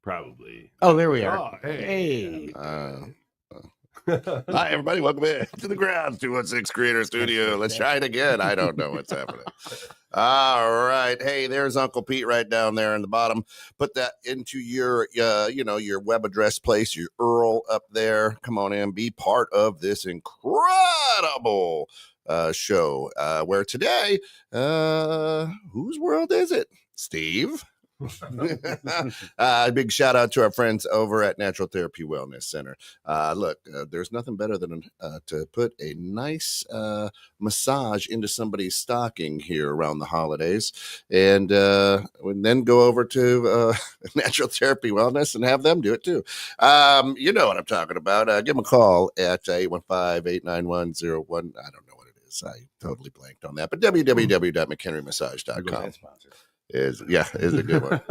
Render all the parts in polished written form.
Probably. Oh, there we are. Oh, hey. Hi, everybody. Welcome in to the Grounds 216 Creator Studio. Let's try it again. I don't know what's happening. All right. Hey, there's Uncle Pete right down there in the bottom. Put that into your, your web address place, your URL up there. Come on in. Be part of this incredible show where today, whose world is it? Steve? Big shout out to our friends over at Natural Therapy Wellness Center. Look, there's nothing better than to put a nice massage into somebody's stocking here around the holidays, and then go over to Natural Therapy Wellness and have them do it too. You know what I'm talking about. Give them a call at 815-891-01. I don't know what it is. I totally blanked on that, but www.mchenrymassage.com. Is a good one.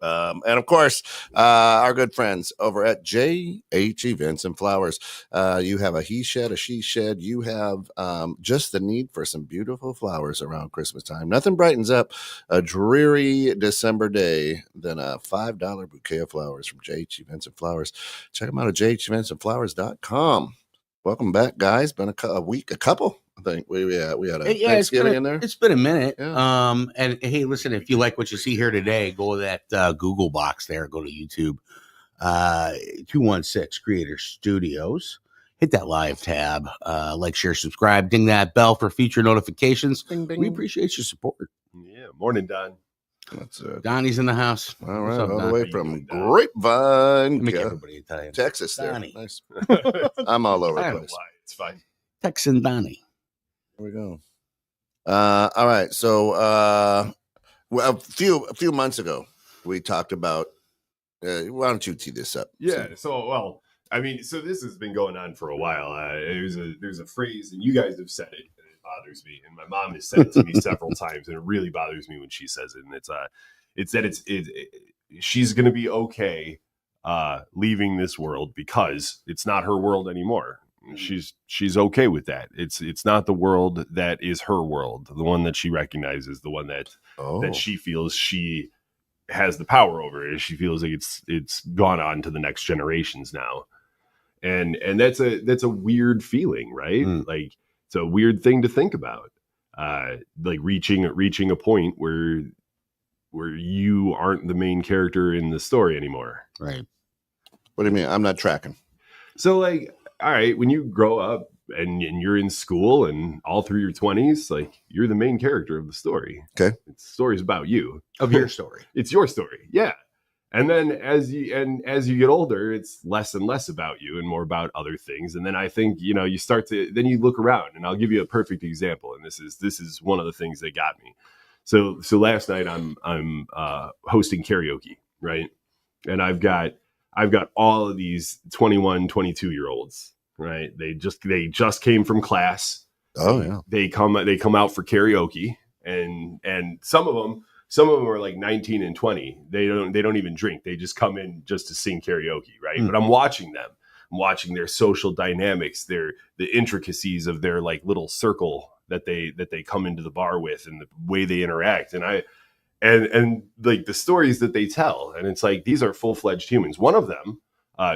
And of course, our good friends over at JH Events and Flowers. You have a he shed, a she shed. You have just the need for some beautiful flowers around Christmas time. Nothing brightens up a dreary December day than a $5 bouquet of flowers from JH Events and Flowers. Check them out at jheventsandflowers.com. Welcome back, guys. Been a couple. I think we had a Thanksgiving in there. It's been a minute. Yeah. And hey, listen, if you like what you see here today, go to that Google box there. Go to YouTube, 216 Creator Studios. Hit that live tab. Like, share, subscribe. Ding that bell for future notifications. Bing, bing. We appreciate your support. Yeah. Morning, Don. That's it. Donnie's in the house. All right, up, all Don? the way from Grapevine, Make everybody Italian. Texas. There, Donnie. nice. I'm all over I the don't know place. why. It's fine. Texan Donnie. Here we go. All right. So, a few months ago, we talked about. Why don't you tee this up? Yeah. So this has been going on for a while. There's a phrase, and you guys have said it, and it bothers me. And my mom has said it to me several times, and it really bothers me when she says it. And it's that she's going to be okay leaving this world because it's not her world anymore. She's okay with that. It's not the world that is her world. The one that she recognizes, the one that she feels she has the power over it. She feels like it's gone on to the next generations now. And that's a weird feeling, right? Like, it's a weird thing to think about. Like reaching a point where you aren't the main character in the story anymore. Right. What do you mean? I'm not tracking. So, like, all right, when you grow up and you're in school and all through your 20s, like, you're the main character of the story. Okay. The story's about you. Of your story. It's your story. Yeah. And then as you get older, it's less and less about you and more about other things. And then I think, you start to, then you look around, and I'll give you a perfect example. And this is one of the things that got me. So last night I'm hosting karaoke, right? And I've got all of these 21, 22-year-olds, right? They just came from class. Oh yeah. They come out for karaoke, and some of them are like 19 and 20. They don't even drink. They just come in just to sing karaoke, right? But I'm watching them. I'm watching their social dynamics, the intricacies of their like little circle that they come into the bar with, and the way they interact. And like the stories that they tell. And it's like, these are full-fledged humans. One of them,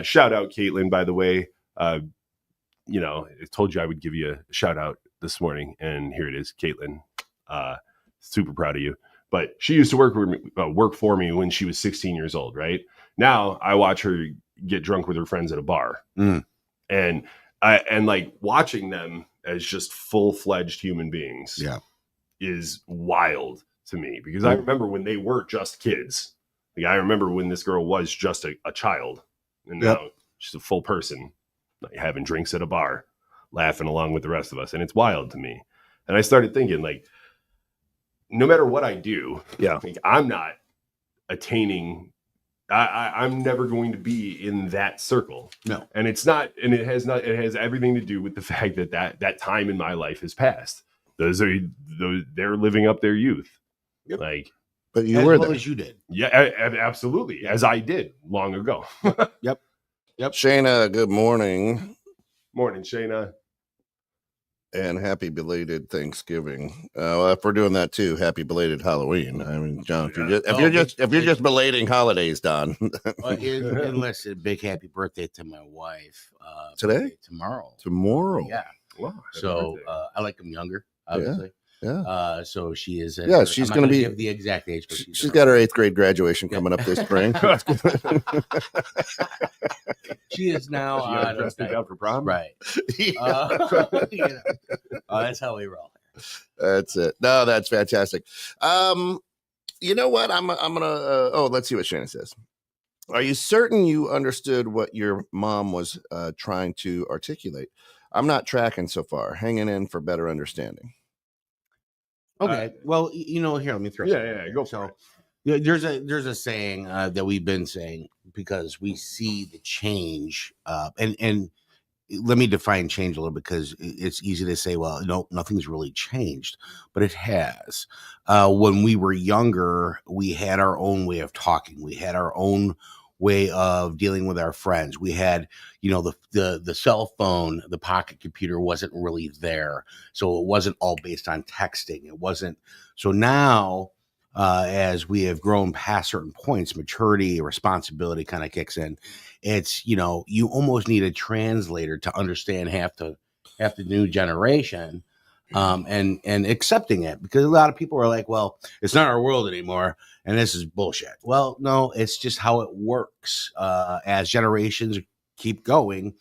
shout out Caitlin, by the way. I told you I would give you a shout out this morning, and here it is, Caitlin. Super proud of you. But she used to work for me when she was 16 years old, right? Now I watch her get drunk with her friends at a bar. Mm. And like watching them as just full-fledged human beings is wild to me, because I remember when they were just kids. Like, I remember when this girl was just a child, and now she's a full person, like, having drinks at a bar, laughing along with the rest of us. And it's wild to me. And I started thinking, like, no matter what I do, like, I'm not attaining, I'm never going to be in that circle. No. And it's not, and it has everything to do with the fact that time in my life has passed. They're living up their youth. Yep. Like, but you were there as you did. Yeah, absolutely. As I did long ago. Yep. Shayna, good morning. Morning, Shayna. And happy belated Thanksgiving. Well, if we're doing that too, happy belated Halloween. I mean, John, if you're just belating holidays, Don. And listen, big happy birthday to my wife. Today? Tomorrow. Yeah. Wow, so I like them younger, obviously. Yeah. So she is. She's going to be give the exact age, but she's got her 8th grade graduation coming up this spring. She is now. She got dressed up for prom, right? That's how we roll. That's it. No, that's fantastic. You know what? I'm gonna. Let's see what Shannon says. Are you certain you understood what your mom was trying to articulate? I'm not tracking so far. Hanging in for better understanding. Okay. Well, here, let me throw. Yeah. Go. So, there's a saying that we've been saying, because we see the change, and let me define change a little, because it's easy to say, well, no, nothing's really changed, but it has. When we were younger, we had our own way of talking. We had our own way of dealing with our friends. We had, the cell phone, the pocket computer wasn't really there. So it wasn't all based on texting. It wasn't. So now, as we have grown past certain points, maturity, responsibility kind of kicks in. It's, you almost need a translator to understand half the new generation, and accepting it, because a lot of people are like, well, it's not our world anymore, and this is bullshit. Well, no, it's just how it works. As generations keep going,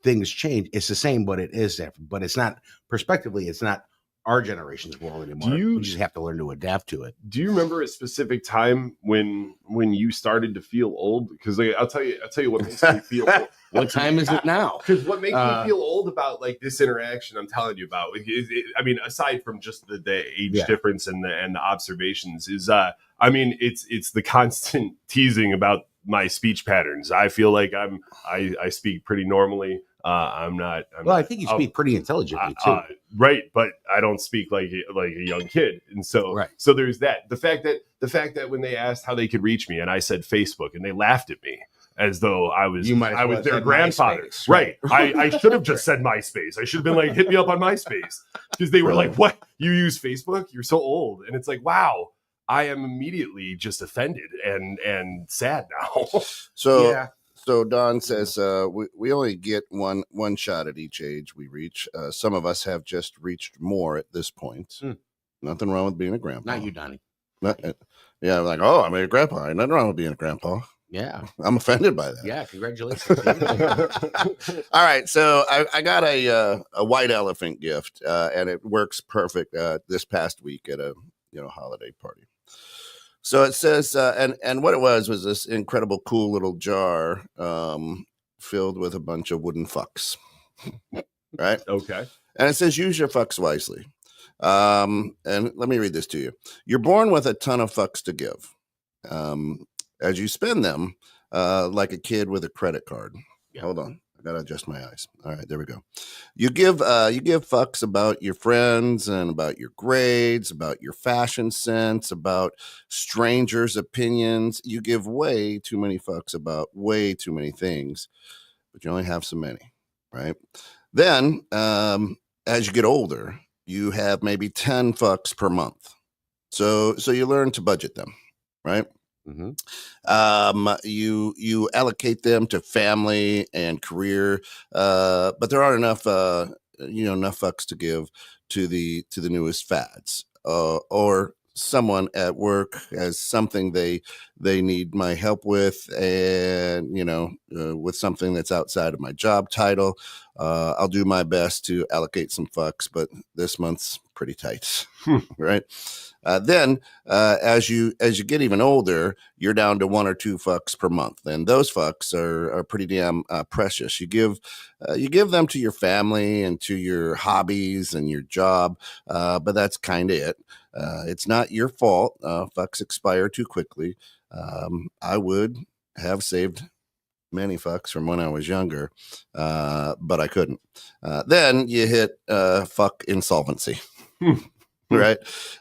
things change. It's the same, but it is different. But it's not, prospectively, it's not our generation's world anymore. We just have to learn to adapt to it. Do you remember a specific time when you started to feel old? Because I'll tell you what makes me feel old. What time is it now? Because what makes me feel old about, like, this interaction I'm telling you about, I mean, aside from just the age difference and the observations, is it's the constant teasing about my speech patterns. I feel like I speak pretty normally. I think you speak pretty intelligently too. Right, but I don't speak like a young kid, and so So there's that. The fact that when they asked how they could reach me, and I said Facebook, and they laughed at me as though I was their grandfather. MySpace, right? I should have just said MySpace. I should have been like, hit me up on MySpace, because they were like, "What? You use Facebook? You're so old." And it's like, wow, I am immediately just offended and sad now. So. Yeah. So Don says we only get one shot at each age we reach. Some of us have just reached more at this point. Nothing wrong with being a grandpa. Not you, Donnie. Yeah, I'm like, I'm a grandpa. Nothing wrong with being a grandpa. Yeah. I'm offended by that. Yeah, congratulations. All right, so I got a white elephant gift, and it works perfect this past week at a holiday party. So it says, and what it was this incredible, cool little jar filled with a bunch of wooden fucks, right? Okay. And it says, use your fucks wisely. And let me read this to you. You're born with a ton of fucks to give. As you spend them, like a kid with a credit card. Yeah. Hold on. Gotta adjust my eyes. All right, there we go. You give fucks about your friends and about your grades, about your fashion sense, about strangers' opinions. You give way too many fucks about way too many things, but you only have so many, right? Then, as you get older, you have maybe 10 fucks per month. So you learn to budget them, right? Mm-hmm. You allocate them to family and career, but there aren't enough enough fucks to give to the newest fads, or someone at work has something they need my help with, and with something that's outside of my job title, I'll do my best to allocate some fucks, but this month's pretty tight. Right. Then as you get even older, you're down to 1 or 2 fucks per month, and those fucks are pretty damn precious. You give them to your family and to your hobbies and your job, but that's kind of it. It's not your fault. Fucks expire too quickly. I would have saved many fucks from when I was younger, but I couldn't. Then you hit fuck insolvency. Right.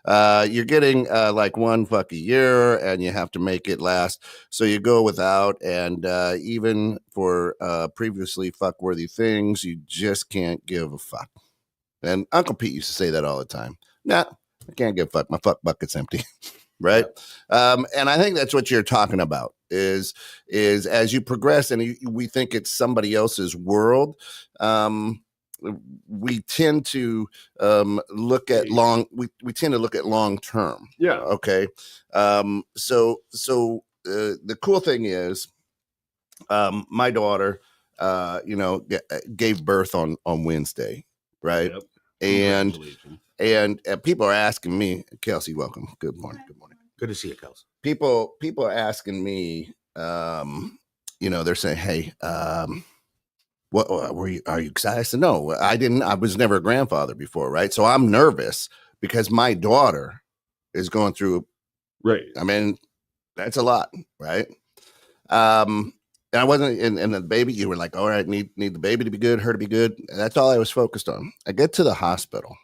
You're getting like 1 fuck a year, and you have to make it last. So you go without, and even for previously fuck worthy things, you just can't give a fuck. And Uncle Pete used to say that all the time. Nah, I can't give a fuck. My fuck bucket's empty. Right. And I think that's what you're talking about is as you progress and we think it's somebody else's world. We tend to look at we tend to look at long term. Yeah. Okay. So the cool thing is, my daughter, gave birth on Wednesday. Right. Yep. And people are asking me, Kelsey, welcome. Good morning. Good to see you, Kelsey. People are asking me, they're saying, hey, what are you excited? I said, no, I didn't. I was never a grandfather before. Right. So I'm nervous because my daughter is going through. Right. I mean, that's a lot. Right. And I wasn't and the baby, you were like, all right, need the baby to be good, her to be good. And that's all I was focused on. I get to the hospital,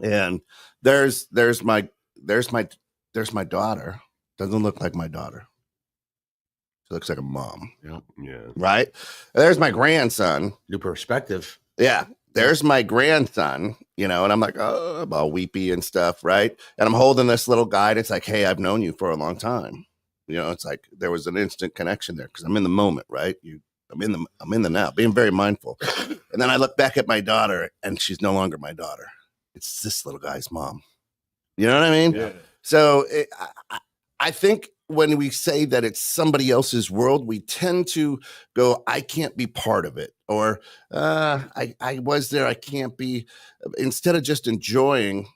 and there's my daughter. Doesn't look like my daughter. She looks like a mom. Yeah. Right. There's my grandson. New perspective. Yeah. There's my grandson, and I'm like, oh, I'm all weepy and stuff. Right. And I'm holding this little guy. And it's like, hey, I've known you for a long time. It's like there was an instant connection there because I'm in the moment. Right. I'm in the now, being very mindful. And then I look back at my daughter, and she's no longer my daughter. It's this little guy's mom. You know what I mean? Yeah. So I think when we say that it's somebody else's world, we tend to go, I can't be part of it. Or I was there, I can't be. Instead of just enjoying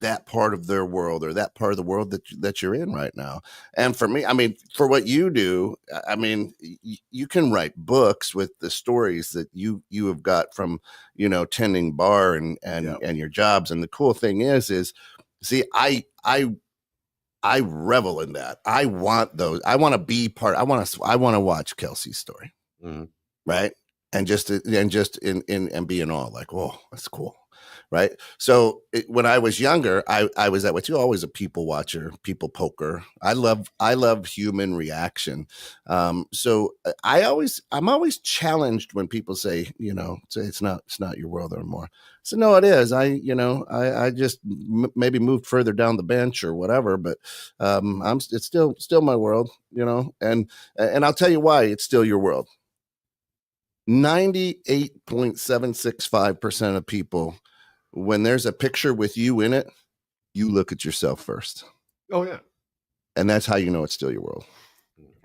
that part of their world or that part of the world that you're in right now. And for me, I mean, for what you do, I mean, you can write books with the stories that you have got from, tending bar and your jobs. And the cool thing is see, I revel in that. I want those. I want to be part. I want to watch Kelsey's story. Mm-hmm. Right. And just and be in awe, like, oh, that's cool. Right. So when I was younger, I was that way too. Always a people watcher, people poker. I love human reaction. So I'm always challenged when people say, it's not your world anymore. So no, it is. I just maybe moved further down the bench or whatever, but it's still my world, and I'll tell you why it's still your world. 98.765% of people, when there's a picture with you in it, you look at yourself first. Oh yeah. And that's how you know it's still your world.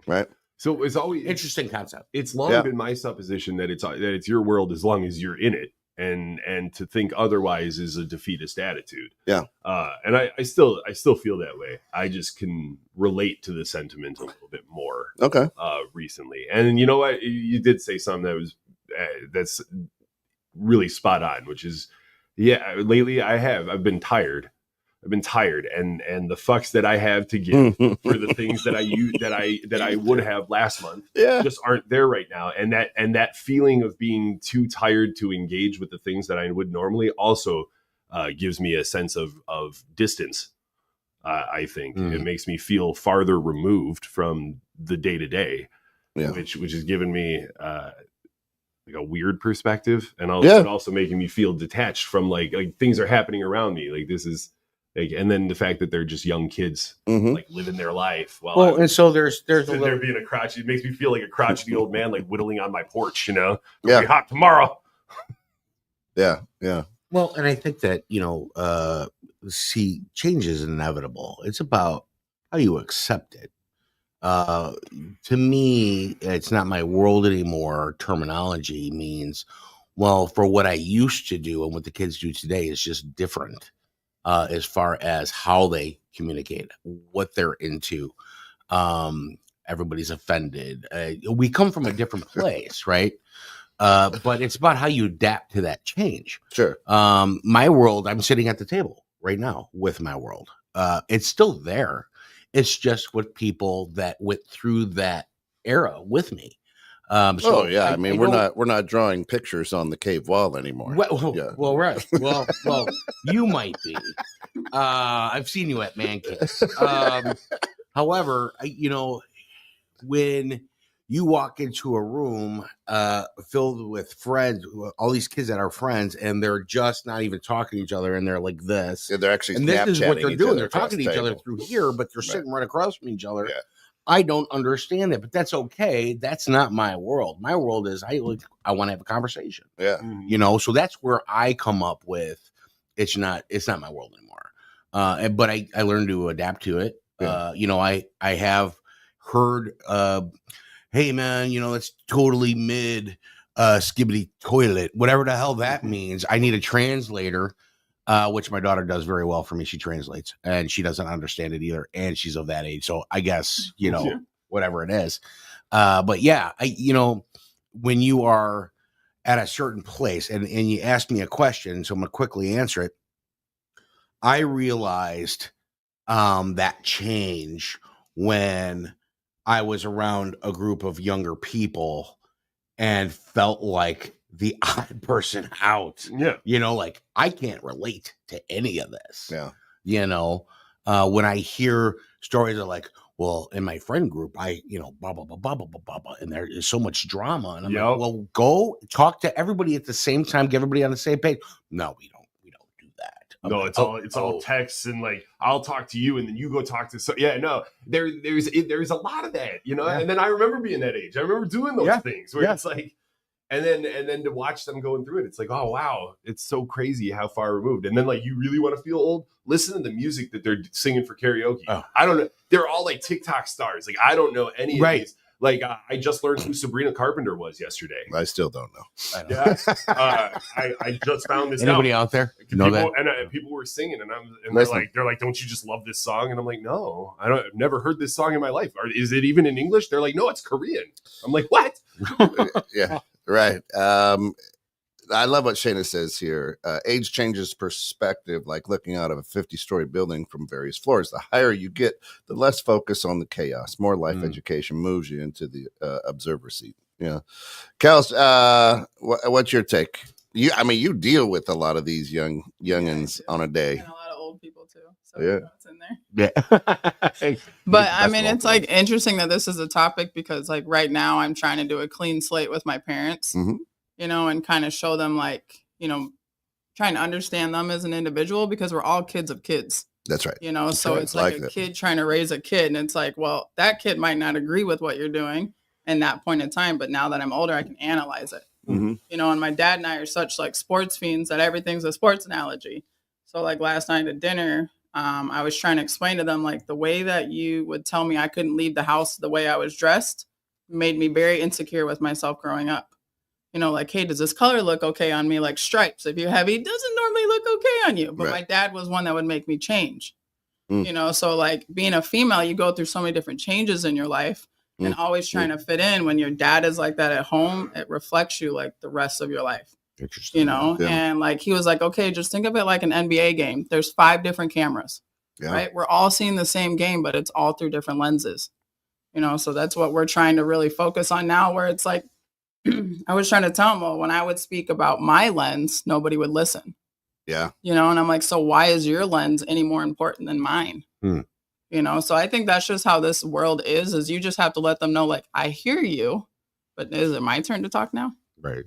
Right. So it's always interesting concept. It's long been my supposition that it's your world as long as you're in it. And to think otherwise is a defeatist attitude. Yeah. And I still feel that way. I just can relate to the sentiment a little bit more. Okay. Recently. And you know what? You did say something that was that's really spot on, which is, lately I've been tired. and the fucks that I have to give for the things that I would have last month just aren't there right now. And that feeling of being too tired to engage with the things that I would normally also gives me a sense of distance. I think it makes me feel farther removed from the day to day, which has given me like a weird perspective, and also making me feel detached from like things are happening around me. Like this is. And then the fact that they're just young kids, like living their life. And so there's a little... there being a crotchety. It makes me feel like a crotchety old man, like whittling on my porch. It'll be hot tomorrow. Yeah. Well, and I think that see, change is inevitable. It's about how you accept it. To me, it's not my world anymore. Terminology means, well, for what I used to do and what the kids do today is just different, as far as how they communicate, what they're into. Everybody's offended. We come from a different place, right? But it's about how you adapt to that change. Sure. My world, I'm sitting at the table right now with my world. It's still there. It's just with people that went through that era with me. So I mean, we're not drawing pictures on the cave wall anymore. Well, right. Well, you might be. I've seen you at Man Cave. However, when you walk into a room filled with friends, all these kids that are friends, and they're just not even talking to each other, and they're like this. Yeah, they're actually and this is what they're doing. They're talking to each other table. through here, but they're sitting right across from each other. Yeah. I don't understand it, but that's okay. That's not my world. My world is I want to have a conversation. Yeah. So that's where I come up with. It's not my world anymore. But I learned to adapt to it. Yeah. I have heard. Hey man, it's totally mid skibbity toilet, whatever the hell that means. I need a translator, which my daughter does very well for me. She translates and she doesn't understand it either. And she's of that age. So I guess, whatever it is. But yeah, when you are at a certain place and you ask me a question, so I'm going to quickly answer it. I realized that change when I was around a group of younger people and felt like the odd person out. Yeah. Like I can't relate to any of this. Yeah. When I hear stories of like, well, in my friend group, blah, blah, blah, blah, blah, blah, blah, and there is so much drama. And I'm like, well, go talk to everybody at the same time, get everybody on the same page. No, we don't do that. No, it's all texts and like I'll talk to you and then you go talk to there's a lot of that, and then I remember being that age. I remember doing those things where it's like and then to watch them going through it, it's like, oh wow, it's so crazy how far removed. And then like you really want to feel old, listen to the music that they're singing for karaoke. I don't know, they're all like TikTok stars. Like I don't know any of these. Like I just learned who Sabrina Carpenter was yesterday. I still don't know. I just found this. Anybody out there know that? And people were singing, and they're like, don't you just love this song? And I'm like, no, I've never heard this song in my life. Is it even in English? They're like, no, it's Korean. I'm like, what? Yeah, right. I love what Shayna says here. Age changes perspective, like looking out of a 50-story building from various floors. The higher you get, the less focus on the chaos. More life education moves you into the observer seat. Yeah. Kels, what's your take? You deal with a lot of these youngins on a day. And a lot of old people too. So yeah. What's in there. Yeah. But I mean, it's like interesting that this is a topic because like right now I'm trying to do a clean slate with my parents. Mm-hmm. And kind of show them like, trying to understand them as an individual because we're all kids of kids. That's right. So it's like a kid trying to raise a kid. And it's like, well, that kid might not agree with what you're doing in that point in time. But now that I'm older, I can analyze it. Mm-hmm. And my dad and I are such like sports fiends that everything's a sports analogy. So like last night at dinner, I was trying to explain to them like the way that you would tell me I couldn't leave the house the way I was dressed made me very insecure with myself growing up. Like, hey, does this color look okay on me? Like stripes, if you're heavy, doesn't normally look okay on you. But my dad was one that would make me change, so like being a female, you go through so many different changes in your life and always trying to fit in. When your dad is like that at home, it reflects you like the rest of your life. Interesting. And like, he was like, okay, just think of it like an NBA game. There's 5 different cameras, right? We're all seeing the same game, but it's all through different lenses, so that's what we're trying to really focus on now, where it's like, I was trying to tell him, well, when I would speak about my lens, nobody would listen. Yeah. And I'm like, so why is your lens any more important than mine? So I think that's just how this world is you just have to let them know, like, I hear you, but is it my turn to talk now? Right.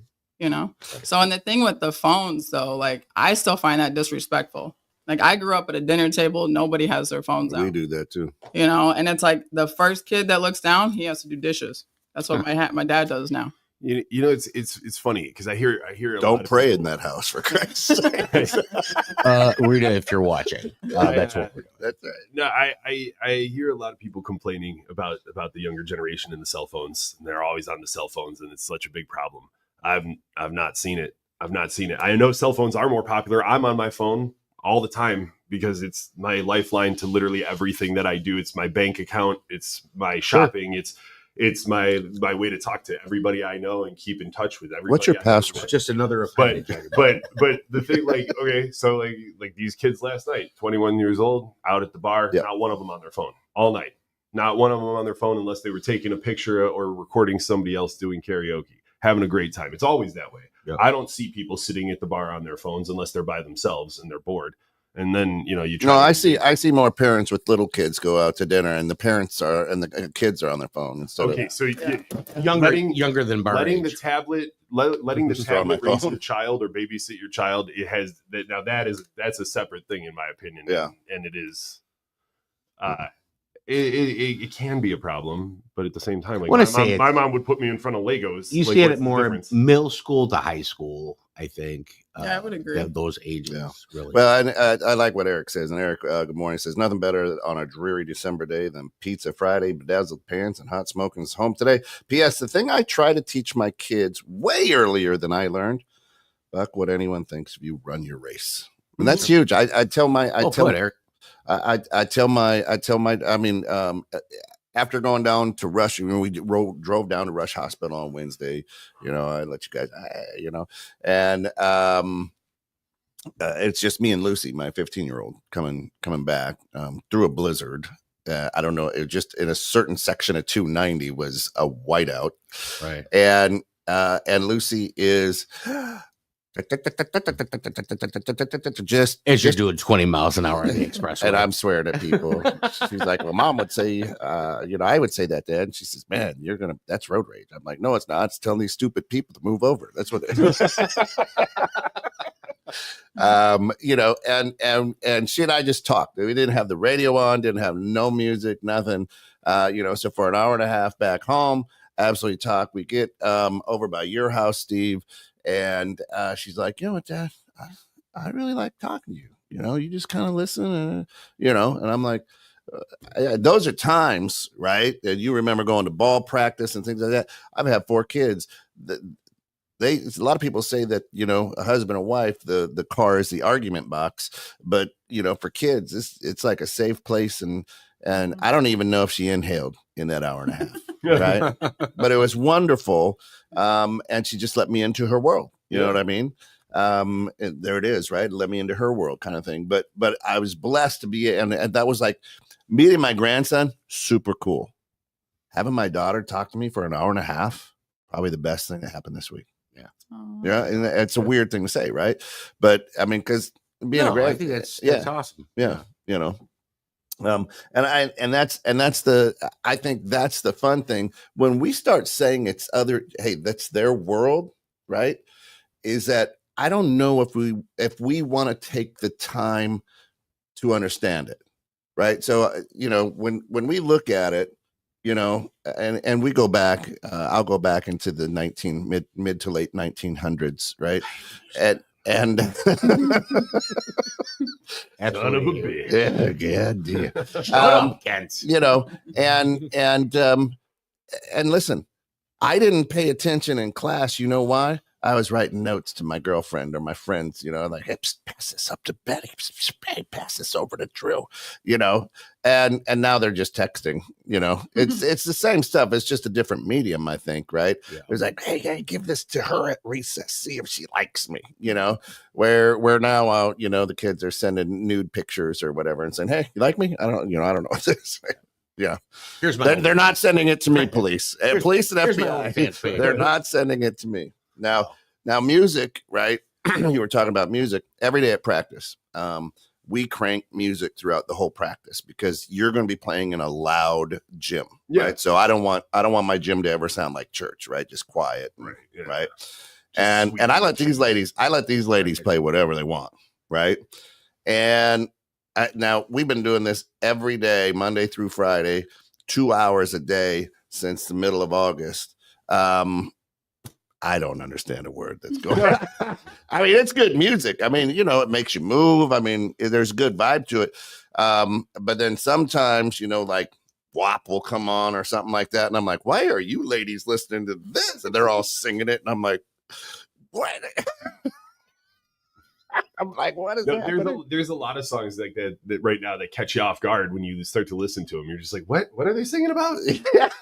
So, and the thing with the phones though, like I still find that disrespectful. Like I grew up at a dinner table. Nobody has their phones out. We do that too. And it's like the first kid that looks down, he has to do dishes. That's what my dad does now. You know, it's funny because I hear a lot Don't of pray people- in that house, for Christ's sake. Rita, if you're watching, that's what we're doing. That's right. No, I hear a lot of people complaining about the younger generation and the cell phones. And they're always on the cell phones, and it's such a big problem. I've not seen it. I know cell phones are more popular. I'm on my phone all the time because it's my lifeline to literally everything that I do. It's my bank account. It's my shopping. It's my way to talk to everybody I know and keep in touch with everybody. What's your I know. password? Just another But appendage. but the thing, like, okay, so like these kids last night, 21 years old, out at the bar, Yeah. not one of them on their phone all night. Not one of them on their phone unless they were taking a picture or recording somebody else doing karaoke, having a great time. It's always that way. Yeah. I don't see people sitting at the bar on their phones unless they're by themselves and they're bored. And then, you know, you try No, to- I see more parents with little kids go out to dinner, and the parents are and the kids are on their phone instead Okay, of. so Younger than bar letting the age. tablet letting the Just on my tablet raise phone. your child or babysit your child, it has that. Now that's a separate thing in my opinion. Yeah. And it is it can be a problem, but at the same time, like Wanna my say mom, it- my mom would put me in front of Legos. You Like, see it what's at the more difference? middle school to high school, I think. Yeah, I would agree. Those ages, Yeah. really. Well, I like what Eric says. And Eric, good morning, says nothing better on a dreary December day than Pizza Friday, bedazzled pants, and hot smoking is home today. P.S. The thing I try to teach my kids way earlier than I learned, fuck what anyone thinks if you run your race. And that's huge. I tell my Eric. after going down to Rush, we drove down to Rush Hospital on Wednesday, I let you guys, and it's just me and Lucy, my 15-year-old, coming back through a blizzard. I don't know. It just in a certain section of 290 was a whiteout, Right. and Lucy is just As you're doing 20 miles an hour on the expressway. and I'm swearing at people. She's like, well, Mom would say, I would say that, Dad. And she says, man, that's road rage. I'm like, no, it's not. It's telling these stupid people to move over. That's what it is. And she and I just talked. We didn't have the radio on, didn't have no music, nothing. So for an hour and a half back home, absolutely talk. We get over by your house, Steve, and she's like, you know what, Dad, I really like talking to you. You just kind of listen, and I'm like, those are times, right? And you remember going to ball practice and things like that. I've had 4 kids. A lot of people say that, a husband and wife, the car is the argument box, but for kids, it's like a safe place. And I don't even know if she inhaled in that hour and a half. Right. But it was wonderful. And she just let me into her world. You know what I mean? And there it is, right? Let me into her world kind of thing. But I was blessed to be, and that was like meeting my grandson, super cool. Having my daughter talk to me for an hour and a half, probably the best thing that happened this week. Yeah. And it's a weird thing to say, right? But I mean, because being a grand, I think that's awesome. Yeah. I think that's the fun thing when we start saying hey, that's their world, right? Is that I don't know if we want to take the time to understand it, right? So when we look at it, and we go back, I'll go back into the mid to late 1900s, right? And Son of a bitch. And listen, I didn't pay attention in class. You know why? I was writing notes to my girlfriend or my friends, like, hey, pass this up to Betty, hey, pass this over to Drew, and now they're just texting, it's the same stuff. It's just a different medium, I think, right? Yeah. It was like, hey, give this to her at recess, see if she likes me, where now out, the kids are sending nude pictures or whatever and saying, hey, you like me? I don't know what this is. Yeah. They're not sending it to me, police. Police and FBI. They're not sending it to me. Now music, right? You were talking about music every day at practice. We crank music throughout the whole practice because you're going to be playing in a loud gym, right? So I don't want my gym to ever sound like church, right? Just quiet, right? And I let these ladies play whatever they want, right? And now we've been doing this every day, Monday through Friday, 2 hours a day since the middle of August. I don't understand a word that's going on. I mean, it's good music. I mean, it makes you move. I mean, there's a good vibe to it. But then sometimes, like WAP will come on or something like that. And I'm like, why are you ladies listening to this? And they're all singing it. And I'm like, what? I'm like, what is that? There's a lot of songs like that right now that catch you off guard when you start to listen to them. You're just like, what are they singing about? Yes,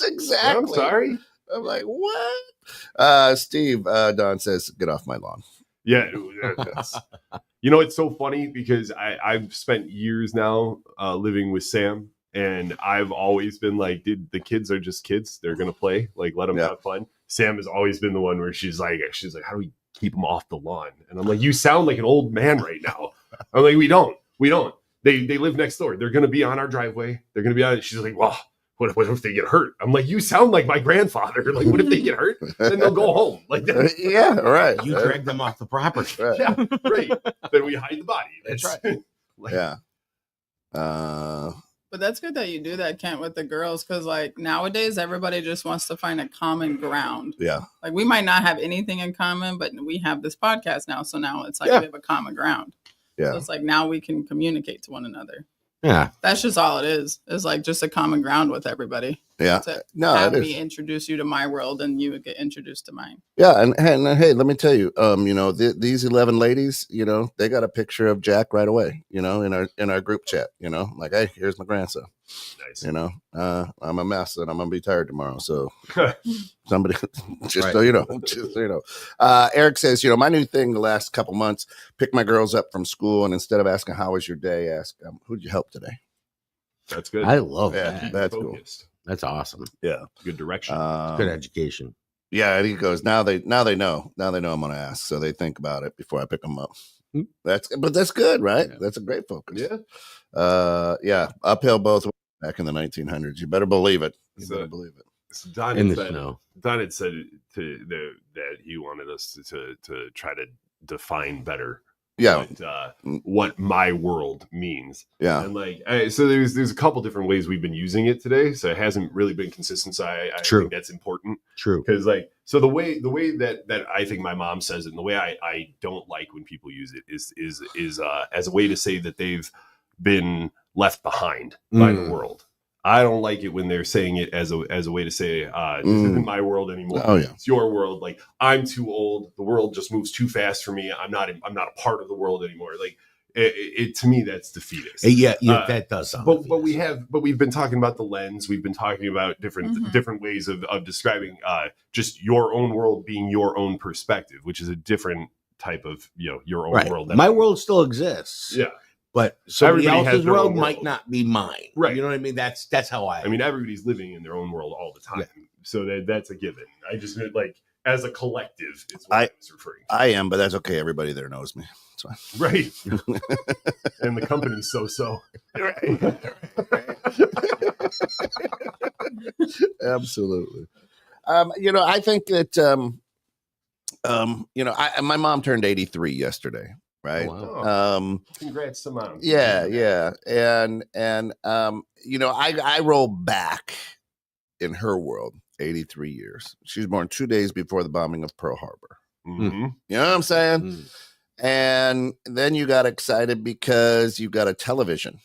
exactly. I'm sorry. I'm like, what? Steve, Don says, get off my lawn. Yeah. It's so funny because I've spent years now living with Sam, and I've always been like, dude, the kids are just kids. They're going to play. Like, let them have fun. Sam has always been the one where she's like, how do we keep them off the lawn? And I'm like, you sound like an old man right now. I'm like, we don't. They live next door. They're going to be on our driveway. They're going to be on it. She's like, well, what if they get hurt? I'm like, you sound like my grandfather. Like, what if they get hurt? Then they'll go home. Like, yeah, right. You drag them off the property. Right. Yeah, right. Then we hide the body. That's right. Yeah. But that's good that you do that, Kent, with the girls, because like nowadays everybody just wants to find a common ground. Yeah. Like we might not have anything in common, but we have this podcast now, so now it's like we have a common ground. Yeah. So it's like now we can communicate to one another. Yeah. That's just all it is. It's like just a common ground with everybody. Yeah. No, have me introduce you to my world and you would get introduced to mine. Yeah. And hey, let me tell you, these 11 ladies, they got a picture of Jack right away, in our group chat, like, hey, here's my grandson. Nice. I'm a mess and I'm going to be tired tomorrow. So somebody just so you know, Eric says, my new thing the last couple months, pick my girls up from school. And instead of asking, how was your day? Ask, who'd you help today? That's good. I love that. That's focused. Cool. That's awesome. Yeah. Good direction. Good education. Yeah. And he goes, now they know I'm going to ask. So they think about it before I pick them up. That's good, right? Yeah. That's a great focus. Yeah. Yeah. Uphill both ways back in the 1900s. You better believe it. So Don had said that he wanted us to try to define better. Yeah. What my world means. Yeah. And like, so there's a couple different ways we've been using it today. So it hasn't really been consistent. So I think that's important. True. Because like, so the way that I think my mom says it, and the way I don't like when people use it is as a way to say that they've been left behind by the world. I don't like it when they're saying it as a way to say, this isn't my world anymore. Oh, yeah. It's your world. Like, I'm too old. The world just moves too fast for me. I'm not a part of the world anymore. Like, it to me, that's defeatist. Yeah, that does sound. But we've been talking about the lens. We've been talking about different ways of describing just your own world being your own perspective, which is a different type of your own world. My world still exists. Yeah. But somebody else's world world might not be mine. Right. You know what I mean? That's how I mean, everybody's living in their own world all the time. Yeah. So that's a given. I just meant like as a collective, it's what I was referring to. I am, but that's okay. Everybody there knows me. It's fine. Right. And the company's so. Right. Absolutely. I think that my mom turned 83 yesterday. Right. Oh, wow. Congrats to mom. Yeah. And I roll back in her world 83 years. She was born 2 days before the bombing of Pearl Harbor. Mm-hmm. You know what I'm saying? And then you got excited because you got a television.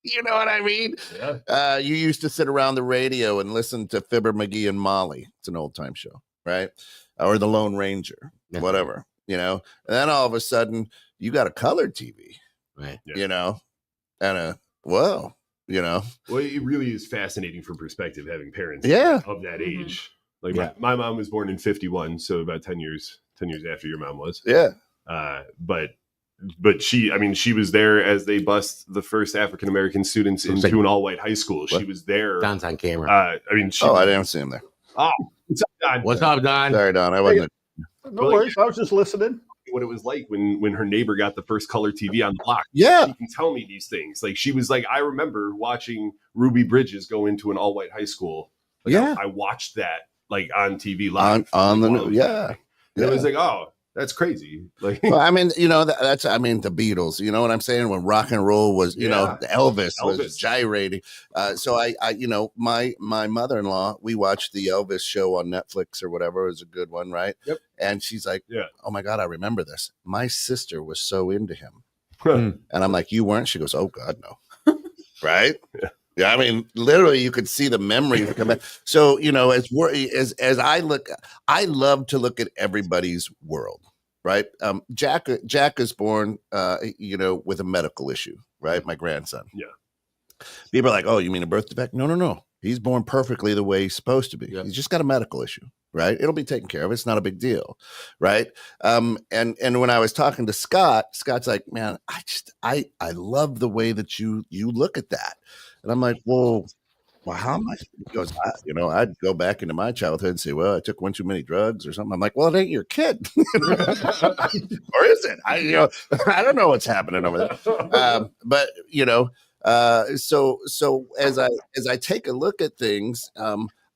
You know what I mean? Yeah. You used to sit around the radio and listen to Fibber McGee and Molly. It's an old time show, right? Or the Lone Ranger, whatever. And then all of a sudden you got a color TV, right? And well, it really is fascinating from perspective having parents of that age. Like my mom was born in 51, so about 10 years after your mom was. Yeah. But she was there as they bussed the first African American students into an all white high school. What? She was there. Don's on camera. I didn't see him there. Oh, what's up, Don? What's up, Don? Sorry, Don. I wasn't. No worries. I was just listening. What it was like when her neighbor got the first color TV on the block. Yeah. She can tell me these things. Like she was like, I remember watching Ruby Bridges go into an all white high school. Like, yeah. I watched that like on TV live. On the news. Yeah. And it was like, oh, That's crazy. Like, Well, I mean, that's I mean the Beatles. You know what I'm saying? When rock and roll was, Elvis was gyrating. So I my mother-in-law, we watched the Elvis show on Netflix or whatever. It was a good one, right? Yep. And she's like, "Oh my God, I remember this. My sister was so into him." Huh. And I'm like, "You weren't?" She goes, "Oh God, no." Right? Yeah, I mean, literally, you could see the memories come back. So, as I look, I love to look at everybody's world, right? Jack is born, with a medical issue, right? My grandson. Yeah. People are like, "Oh, you mean a birth defect?" No. He's born perfectly the way he's supposed to be. Yep. He's just got a medical issue, right? It'll be taken care of. It's not a big deal, right? And when I was talking to Scott's like, "Man, I love the way that you look at that." And I'm like, well, how much? He goes, I'd go back into my childhood and say, well, I took one too many drugs or something. I'm like, well, it ain't your kid. Or is it? I don't know what's happening over there. But, so as I take a look at things,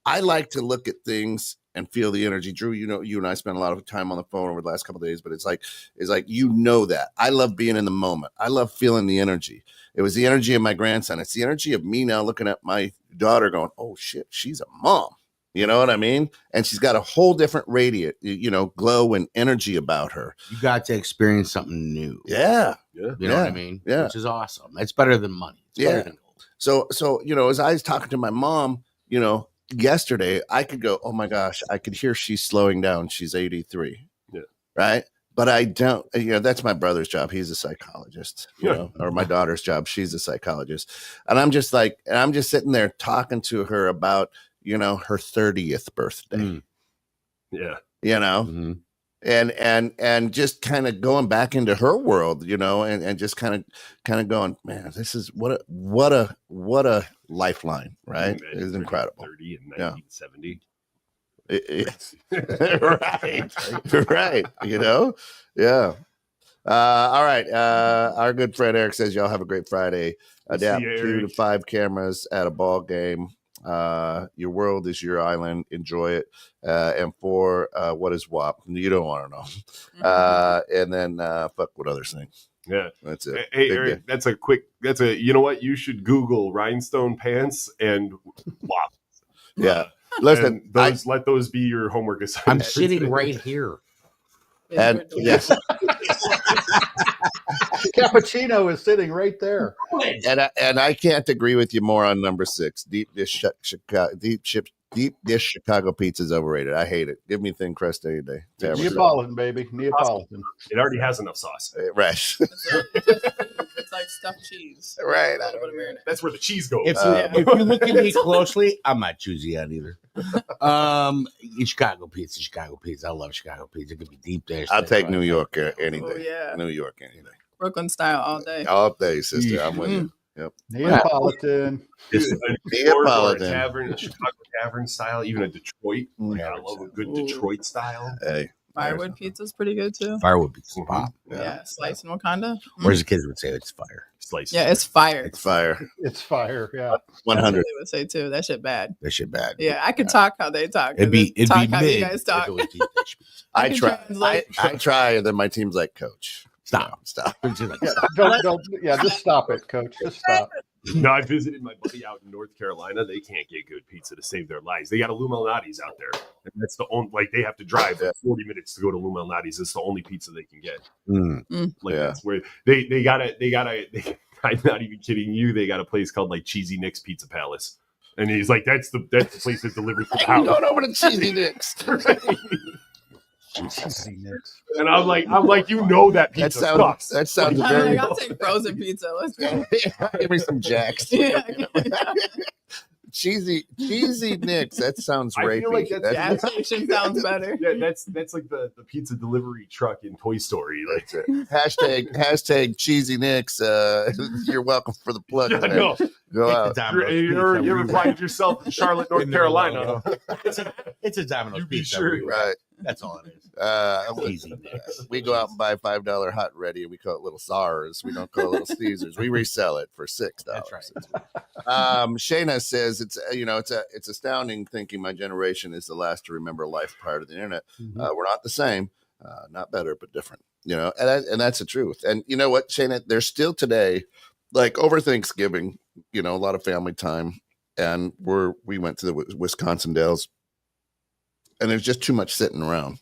I like to look at things and feel the energy. Drew, you and I spent a lot of time on the phone over the last couple of days, but it's like that. I love being in the moment. I love feeling the energy. It was the energy of my grandson. It's the energy of me now looking at my daughter going, oh shit, she's a mom. You know what I mean? And she's got a whole different glow and energy about her. You got to experience something new. Yeah. You know what I mean? Yeah. Which is awesome. It's better than money. It's better than gold. So, as I was talking to my mom, yesterday, I could go, oh my gosh, I could hear she's slowing down. She's 83. Yeah. Right. But I don't, that's my brother's job. He's a psychologist, or my daughter's job. She's a psychologist. And I'm just sitting there talking to her about, her 30th birthday. Yeah. Mm-hmm. And just kind of going back into her world, and just kind of going, man, this is what a lifeline, right? It's incredible. 30 in 1970. Right. Yeah. All right. Our good friend Eric says y'all have a great Friday. Adapt 2 to 5 cameras at a ball game. Your world is your island. Enjoy it. And 4, what is WAP? You don't want to know. And then fuck what others think. Yeah, that's it. Hey, Eric, you know what? You should Google rhinestone pants and WAP. Yeah. Listen, let those be your homework assignment. I'm sitting right here. And yes, Cappuccino is sitting right there. And I can't agree with you more on number 6. Deep dish Chicago pizza is overrated. I hate it. Give me thin crust any day. Neapolitan, baby. Neapolitan. It already has enough sauce. Right. It's like stuffed cheese. Right. That's where the cheese goes. If you look at me closely, I'm not choosy on either. Chicago pizza. I love Chicago pizza. It could be deep dish. I'll take New York any day. Oh, yeah. New York any day. Brooklyn style all day. All day, sister. I'm with you. Yep. Neapolitan. Neapolitan. A Chicago tavern style, even a Detroit. I love a good Detroit style. Hey. Firewood pizza's pretty good too. Firewood pizza. Pop. Yeah. Slice in Wakanda. Whereas the kids would say it's fire. Slice. Yeah, it's fire. It's fire. It's fire. Yeah. 100. They would say too. That shit bad. That shit bad. Yeah, I could talk how they talk. It'd be how mid you guys talk. if it was deep dish pizza. I try. I try, and then my team's like, Coach, stop. Just stop it, Coach. Just stop. No, I visited my buddy out in North Carolina. They can't get good pizza to save their lives. They got a Lou Malnati's out there, and that's the only. Like they have to drive 40 minutes to go to Lou Malnati's. It's the only pizza they can get. That's where they gotta. I'm not even kidding you. They got a place called like Cheesy Nick's Pizza Palace, and he's like, that's the place that delivers the house. Going over to Cheesy Nick's. And I'm like, you know that pizza sucks. That sounds very. I'll take frozen pizza. Let's go. Give me some Jacks. Cheesy Nick's. That sounds rapey. I feel like that's gas station sounds better. Yeah, that's like the pizza delivery truck in Toy Story. Like hashtag Cheesy Nick's. You're welcome for the plug. Yeah, no. Go out. You ever find yourself in Charlotte, North Carolina? It's a Domino's pizza. Sure. Right. That's all it is. Easy. We go out and buy $5 hot and ready, and we call it little SARS. We don't call it little Caesars. We resell it for $6. That's right. Shayna says it's astounding thinking my generation is the last to remember life prior to the internet. We're not the same. not better, but different. And that's the truth. And you know what, Shana? There's still today, like over Thanksgiving, a lot of family time, and we went to the Wisconsin Dells, and there's just too much sitting around.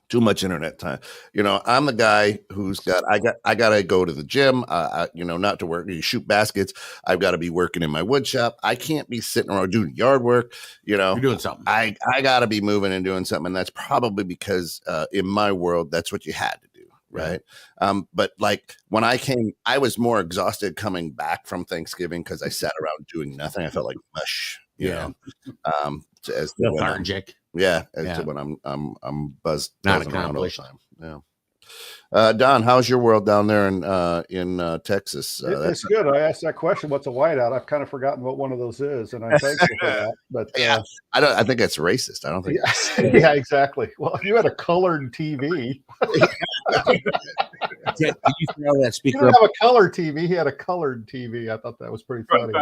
Too much internet time. I'm the guy who's I got to go to the gym, not to work. You shoot baskets. I've got to be working in my wood shop. I can't be sitting around doing yard work. You're doing something. I got to be moving and doing something. And that's probably because in my world, that's what you had to do. Right. But like when I came, I was more exhausted coming back from Thanksgiving because I sat around doing nothing. I felt like mush, you know, as lethargic. To when I'm buzzed, not buzzing around all the accomplished. time. Don, how's your world down there in Texas? It's good. I asked that question. What's a whiteout? I've kind of forgotten what one of those is, and I'm thankful for that. But I think it's racist. I don't think. Yeah, exactly. Well, if you had a colored TV, Did you throw that speaker? you don't have a color TV. He had a colored TV. I thought that was pretty funny.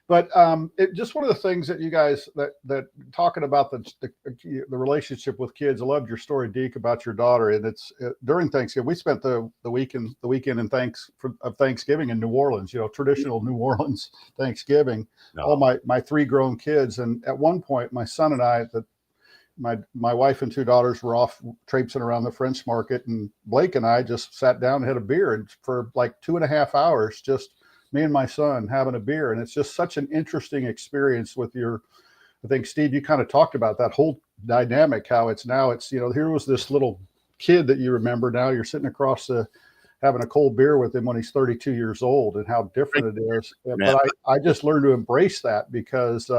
But just one of the things that you guys that talking about the relationship with kids. I loved your story, Deke, about your daughter. And it's during Thanksgiving. We spent the weekend in Thanksgiving in New Orleans. Traditional New Orleans Thanksgiving. No. All my 3 grown kids, and at one point, my son and I, my wife and 2 daughters were off traipsing around the French Market, and Blake and I just sat down and had a beer, and for like 2.5 hours, just me and my son having a beer. And it's just such an interesting experience with I think, Steve, you kind of talked about that whole dynamic, how it's here was this little kid that you remember. Now you're sitting across having a cold beer with him when he's 32 years old, and how different it is. But I just learned to embrace that because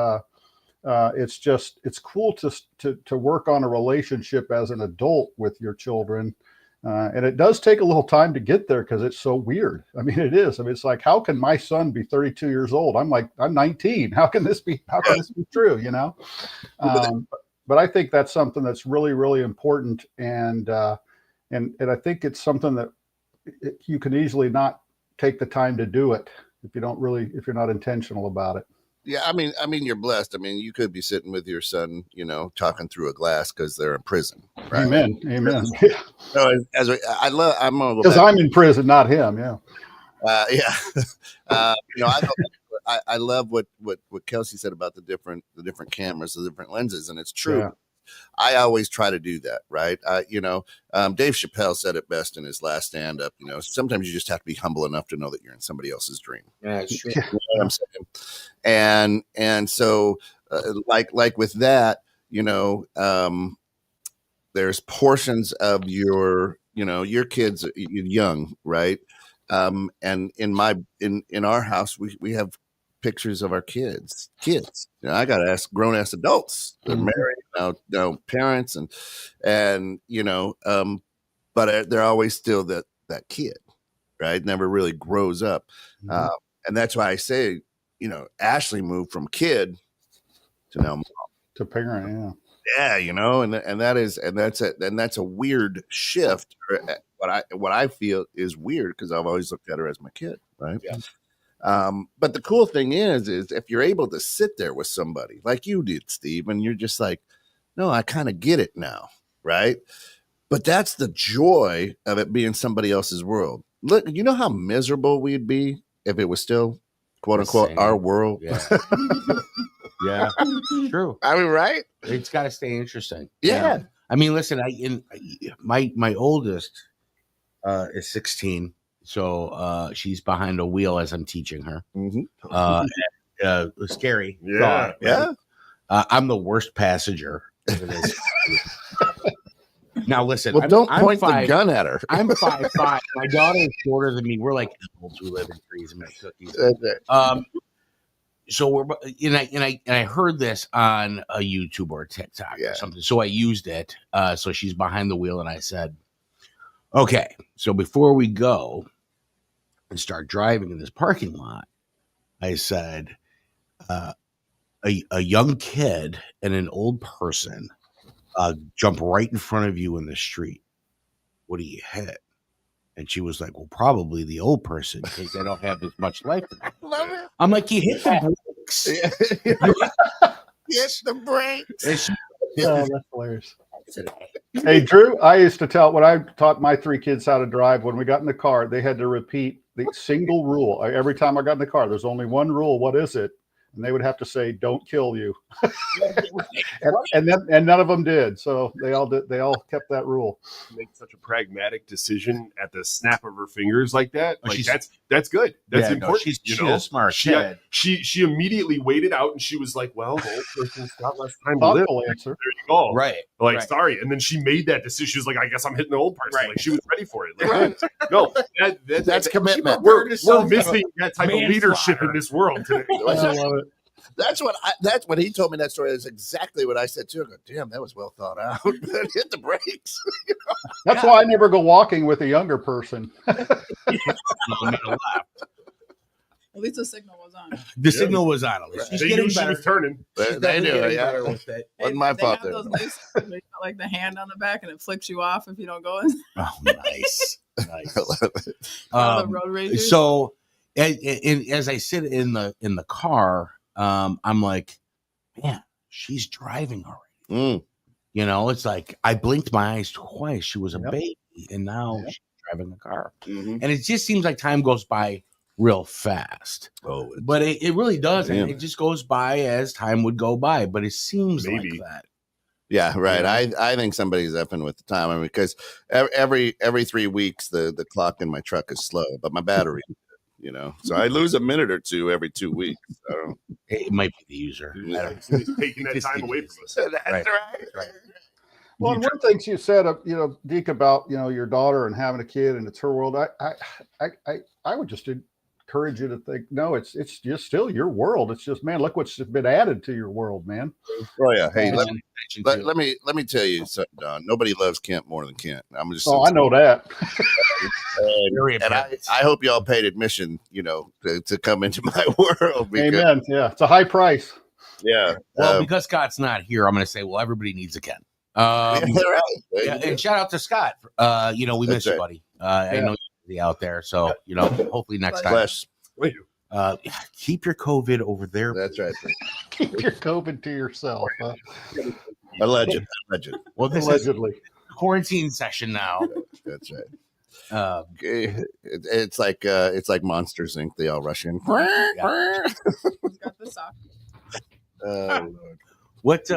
it's cool to work on a relationship as an adult with your children. And it does take a little time to get there because it's so weird. I mean, it is. I mean, it's like, how can my son be 32 years old? I'm 19. How can this be true? But I think that's something that's really, really important. And I think it's something that you can easily not take the time to do it if you're not intentional about it. Yeah, I mean, you're blessed. I mean, you could be sitting with your son, talking through a glass because they're in prison. Right? Amen. I'm gonna go because back. I'm in prison, not him. Yeah. I love what Kelsey said about the different cameras, the different lenses, and it's true. Yeah. I always try to do that, right? Dave Chappelle said it best in his last stand-up. Sometimes you just have to be humble enough to know that you're in somebody else's dream. Yeah, it's true. You know what I'm saying? And so, like with that, there's portions of your kids young, right? And in our house, we have pictures of our kids. I got to ask grown ass adults. They're married now, parents, and but they're always still that kid, right? Never really grows up, and that's why I say, Ashley moved from kid to now mom. To parent, yeah, and that's a weird shift. What I feel is weird because I've always looked at her as my kid, right? Yeah. But the cool thing is if you're able to sit there with somebody like you did, Steve, and you're just like, no, I kind of get it now, right? But that's the joy of it being somebody else's world. Look, you know how miserable we'd be if it was still, quote unquote, our world. Yeah. Yeah, true. I mean, right? It's got to stay interesting. Yeah. I mean, listen, my oldest is 16. So she's behind a wheel as I'm teaching her. Scary. Yeah. Thought, yeah. I'm the worst passenger. Now listen. Well, don't point the gun at her. I'm 5'5". My daughter is shorter than me. We're like animals who live in trees and make cookies. So we're and I heard this on a YouTube or a TikTok or something. So I used it. So she's behind the wheel, and I said, "Okay, so before we go and start driving in this parking lot," I said, a young kid and an old person jump right in front of you in the street. What do you hit? And she was like, well, probably the old person because they don't have as much life. I'm like, you hit the brakes. Hit the brakes. that's hilarious. today. Hey, Drew, I used to tell when I taught my 3 kids how to drive, when we got in the car, they had to repeat the single rule. Every time I got in the car, there's only one rule. What is it? And they would have to say, "Don't kill you." and none of them did. So they all did. They all kept that rule. Make such a pragmatic decision at the snap of her fingers like that. Oh, Like that's good. That's important. She's a smart kid. She immediately waited out and she was like, "Well, the old person's got less time to live." Thoughtful answer. There you go. Right. Like, right. sorry. And then she made that decision. She was like, I guess I'm hitting the old person. Right. Like, she was ready for it. Like, no, That's commitment. We're missing that type of leadership in this world today. I love it. That's when he told me that story. That's exactly what I said too. I go, damn, that was well thought out. Hit the brakes. That's why I never go walking with a younger person. At least the signal was on. The signal was on. She's They getting knew she better. was turning. They knew it. Yeah, with it. wasn't my They fault. have those new systems where you got, like the hand on the back and it flicks you off if you don't go in. Oh, nice. Nice. I love it. All the road ragers. So, and as I sit in the car, I'm like, man, she's driving already. You know, it's like I blinked my eyes twice. She was a baby, and now she's driving a car. Mm-hmm. And it just seems like time goes by real fast. Oh, But it really does. Yeah. And it just goes by as time would go by. But it seems like that. yeah, right. I think somebody's effing with the time. I mean, because every 3 weeks the clock in my truck is slow, but my battery, you know, so I lose a minute or two every 2 weeks. So. It might be the user. He's taking that time away from us. That's Right. right. Well, and one thing you said, Deke, about your daughter and having a kid and it's her world. I would just encourage you to think, no, it's just still your world. It's just, man, look what's been added to your world, man. Oh yeah. Hey, let Let me tell you something, Don. Nobody loves Kent more than Kent. I'm just. Oh, I know that. And I hope y'all paid admission, to come into my world. Because, Amen. Yeah, it's a high price. Yeah. Well, because Scott's not here, I'm going to say, well, everybody needs a Ken. Right. Yeah, and shout out to Scott. We miss you, buddy. I know you're out there, so hopefully next time. Bless. Keep your COVID over there. That's right. Keep your COVID to yourself. Huh? Alleged. Well, this Allegedly. is quarantine session now. That's right. It's like Monsters Inc. They all rush in. Who's got the sock? What's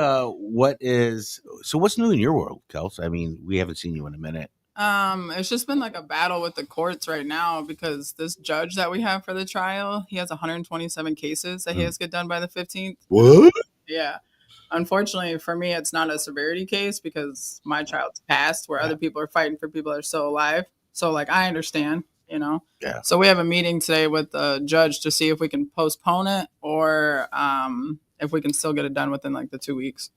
new in your world, Kels? I mean, we haven't seen you in a minute. It's just been like a battle with the courts right now because this judge that we have for the trial, he has 127 cases that he has to get done by the 15th. What? Yeah. Unfortunately for me, it's not a severity case because my child's passed where other people are fighting for people that are still alive. So like, I understand, Yeah. So we have a meeting today with the judge to see if we can postpone it or, if we can still get it done within like the 2 weeks.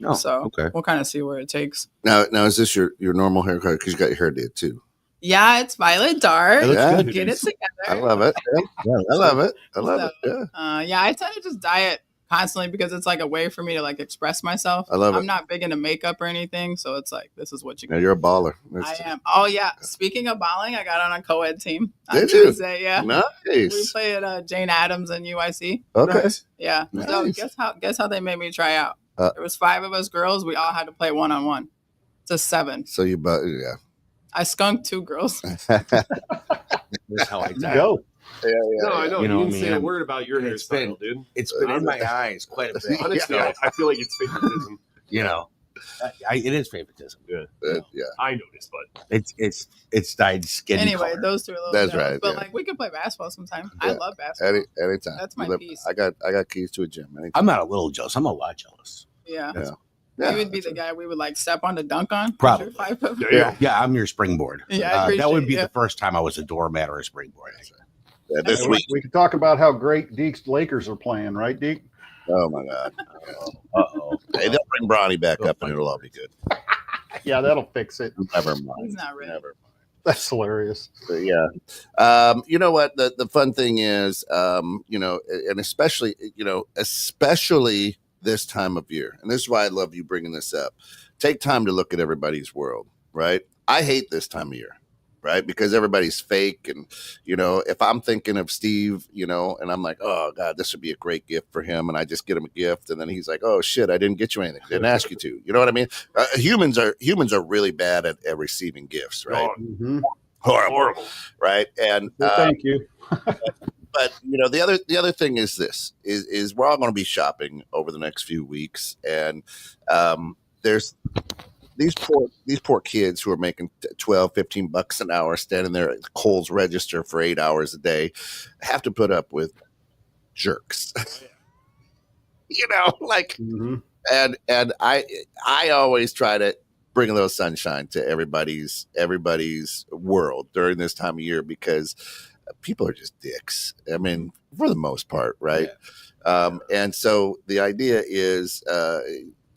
Oh, so okay. We'll kind of see where it takes. Now is this your normal haircut? Because you got your hair did too. Yeah, it's violet dark. It looks Yeah. good. Get it together. I love it. I love it. I love it. Yeah. I tend to just dye it constantly because it's like a way for me to like express myself. I love it. I'm not big into makeup or anything, so it's like this is what you Now can. you're a baller. I am. Oh yeah. Speaking of balling, I got on a co-ed team. On Did you? Tuesday, yeah. We Nice. played Jane Addams and UIC. Okay. Yeah. So Nice. guess how they made me try out? Uh, There was 5 of us girls. We all had to play 1-on-1. It's a 7. So yeah. I skunked 2 girls. That's how I die. Go. No, I know. You know, You didn't say man, a word about your it's been- hairstyle, dude. It's been in my eyes quite a bit. Honestly, I feel like it's favoritism. It is favoritism. Yeah. I noticed, but It's dyed skin. Anyway, color. those 2 are a little That's jealous, right, But yeah. like we could play basketball sometime. Yeah. I love basketball. Anytime. That's my piece. I got keys to a gym. Anytime. I'm not a little jealous. I'm a lot jealous. Yeah. Yeah. You would be the guy we would like step on to dunk on. Probably. 5'5". Yeah, I'm your springboard. Yeah, I that appreciate would be it, yeah. the first time I was a doormat or a springboard. Yeah, this And week. we can talk about how great Deke's Lakers are playing, right, Deke? Oh my God. Uh-oh. Hey, they'll bring Bronny back up and it'll all be good. Yeah, that'll fix it. Never He's mind. not ready. Never mind. That's hilarious. But yeah. You know what? The fun thing is, and especially this time of year, and this is why I love you bringing this up. Take time to look at everybody's world, right? I hate this time of year, right? Because everybody's fake. And, if I'm thinking of Steve, and I'm like, oh God, this would be a great gift for him. And I just get him a gift. And then he's like, oh shit, I didn't get you anything. Didn't ask you to, you know what I mean? Humans are really bad at receiving gifts, right? Mhm. Horrible. Right. And, Thank you. but the other thing is this is we're all going to be shopping over the next few weeks. And, there's these poor kids who are making 12, 15 bucks an hour, standing there at Kohl's register for 8 hours a day, have to put up with jerks, like, Mhm. and I always try to bring a little sunshine to everybody's world during this time of year, because people are just dicks. I mean, for the most part. Right. Yeah. And so the idea is,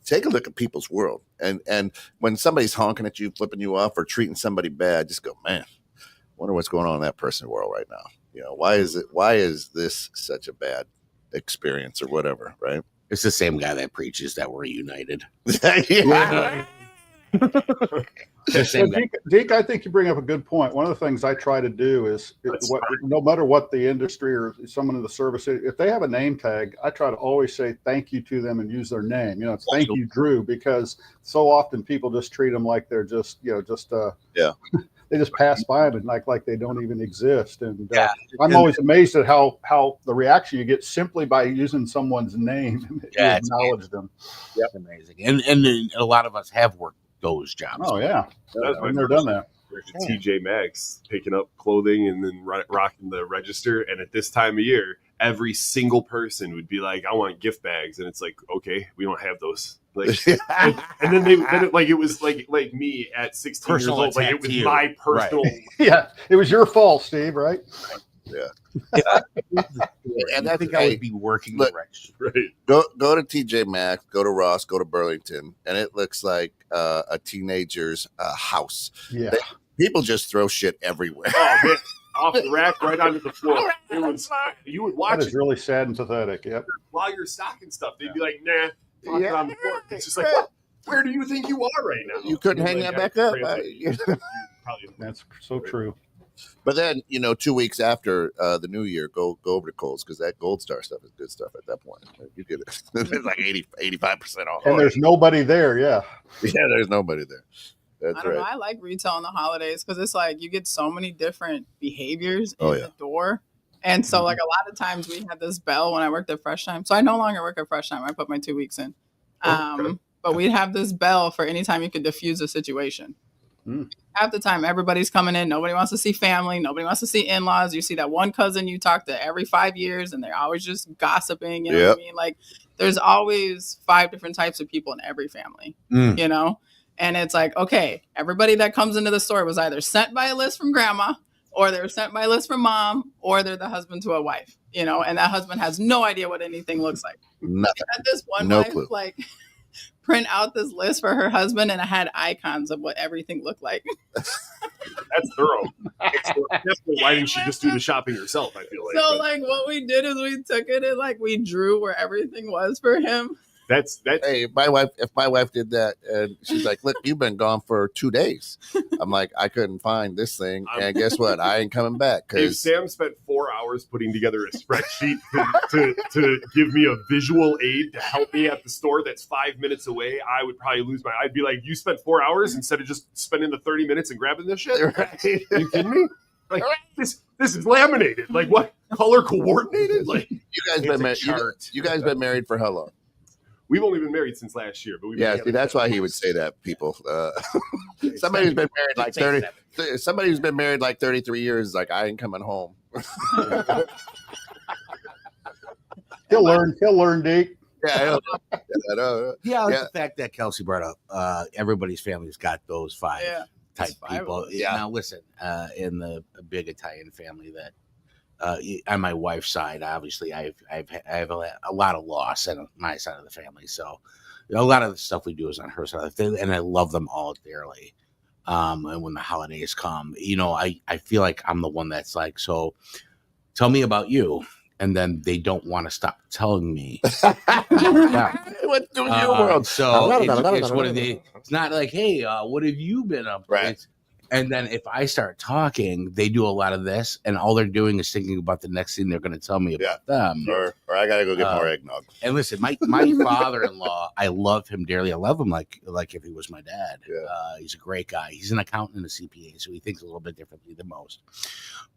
take a look at people's world, and when somebody's honking at you, flipping you off, or treating somebody bad, just go, man, wonder what's going on in that person's world right now. Why is this such a bad experience or whatever, right? It's the same guy that preaches that we're united. Yeah. Deke, I think you bring up a good point. One of the things I try to do is, no matter what the industry or someone in the service, if they have a name tag, I try to always say thank you to them and use their name. It's thank you, Drew, because so often people just treat them like they're just they just pass by them and like they don't even exist. And I'm always amazed at how the reaction you get simply by using someone's name and you acknowledge them. Yeah, amazing. And a lot of us have worked those jobs. Oh yeah, I've never done that. TJ Maxx, picking up clothing and then rocking the register. And at this time of year, every single person would be like, I want gift bags. And it's like, okay, we don't have those. Like, and then it was like me at 16 years old. Like, it was my personal. Right. Yeah, it was your fault, Steve. Right? Yeah. And I think I would be working the register. Right. Go to TJ Maxx, go to Ross, go to Burlington, and it looks like a teenager's house. Yeah. People just throw shit everywhere. Oh man, off the rack, right onto the floor. You would watch it. That is really sad and pathetic. Yep. While you're stocking stuff, they'd be like, nah, toss it on the floor. It's just like, what? Where do you think you are right now? You couldn't hang that back up. That's so true. But then, 2 weeks after the new year, go over to Kohl's, because that Gold Star stuff is good stuff at that point. You get it. It's like 85% off. And there's nobody there. Yeah. Yeah, there's nobody there. That's I don't know. I like retail in the holidays because it's like you get so many different behaviors in the door. And so, like, a lot of times we had this bell when I worked at Fresh Time. So I no longer work at Fresh Time. I put my 2 weeks in. But we'd have this bell for any time you could diffuse a situation. Half the time, everybody's coming in. Nobody wants to see family. Nobody wants to see in-laws. You see that one cousin you talk to every 5 years, and they're always just gossiping. You know what I mean? Like, there's always 5 different types of people in every family, And it's like, okay, everybody that comes into the store was either sent by a list from grandma, or they're sent by a list from mom, or they're the husband to a wife, and that husband has no idea what anything looks like. Nothing. I had this one wife, clue. Like, print out this list for her husband, and I had icons of what everything looked like. That's thorough. Why didn't she just do the shopping herself? I feel like. So, like, what we did is we took it and, like, we drew where everything was for him. That's hey, if my wife did that and she's like, look, you've been gone for 2 days. I'm like, I couldn't find this thing, and guess what? I ain't coming back. If Sam spent 4 hours putting together a spreadsheet to give me a visual aid to help me at the store that's 5 minutes away, I would probably lose my. I'd be like, you spent 4 hours instead of just spending the 30 minutes and grabbing this shit. Right. Are you kidding me? Like, this is laminated. Like, what, color coordinated? Like, you guys been married. You guys been married for how long? We've only been married since last year, but see, that's why he would say that. People, somebody who's been married like 30, somebody who's been married like 33 years is like, I ain't coming home. He'll learn, Deke. Yeah, I know. The fact that Kelsey brought up, everybody's family's got those 5 type people. Yeah. Now listen, in the big Italian family that. On my wife's side, obviously, I have a lot of loss on my side of the family. So a lot of the stuff we do is on her side of the family, and I love them all dearly. And when the holidays come, I feel like I'm the one that's like, so tell me about you. And then they don't want to stop telling me. What's doing your world? So it's one of the. It's not like, hey, what have you been up to? Right. And then if I start talking, they do a lot of this, and all they're doing is thinking about the next thing they're going to tell me about them. Or I got to go get more eggnog. And listen, my father-in-law, I love him dearly. I love him like if he was my dad. Yeah. He's a great guy. He's an accountant and a CPA, so he thinks a little bit differently than most.